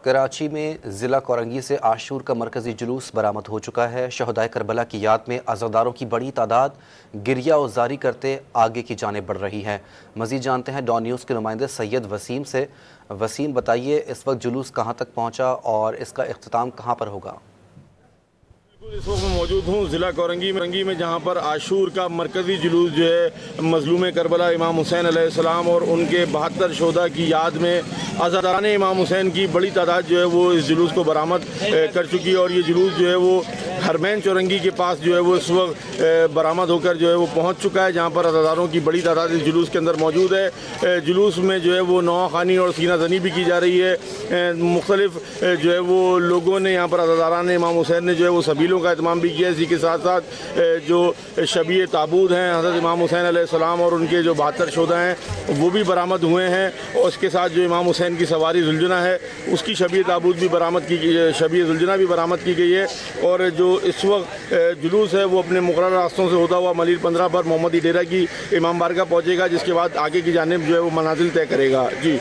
कराची में ज़िला कोरंगी से आशूर का मरकज़ी जुलूस बरामद हो चुका है। शहदाए करबला की याद में अज़ादारों की बड़ी तादाद गिरिया उज़ारी करते आगे की जानिब बढ़ रही है। मज़ीद जानते हैं डॉन न्यूज़ के नुमाइंदे सैयद वसीम से। वसीम, बताइए इस वक्त जुलूस कहाँ तक पहुँचा और इसका इख्तिताम कहाँ पर होगा? इस वक्त मैं मौजूद हूँ ज़िला कोरंगी में, जहाँ पर आशूर का मरकज़ी जुलूस जो है मज़लूम करबला इमाम हुसैन अलैहिस्सलाम और उनके 72 शोदा की याद में अज़ादारान इमाम हुसैन की बड़ी तादाद जो है वो इस जुलूस को बरामद कर चुकी है। और ये जुलूस जो है वो हरमैन चौरंगी के पास जो है वो इस वक्त बरामद होकर जो है वो पहुँच चुका है, जहाँ पर अज़ादारों की बड़ी तादाद इस जुलूस के अंदर मौजूद है। जुलूस में जो है वो नौखानी और सीना जनी भी की जा रही है। मुख्तलिफ जो है वो लोगों ने यहाँ पर अज़ादारान इमाम हुसैन ने जो है वो सभीलों का एहतमाम भी किया। इसी के साथ साथ जो शबीए ताबूत हैं हज़रत इमाम हुसैन अलैहिस्सलाम और उनके जो 72 शोदा हैं वो भी बरामद हुए हैं। और उसके साथ जो इमाम हुसैन की सवारी जुलझुना है उसकी शबीए ताबूत भी बरामद की गई, शबीए जुलझुना भी बरामद की गई है। और जो इस वक्त जुलूस है वो अपने मुकर्रर रास्तों से होता हुआ मलीर 15 पर मोहम्मदी डेरा की इमाम बारगाह पहुँचेगा, जिसके बाद आगे की जानिब जो है वो मनाजिल तय करेगा। जी।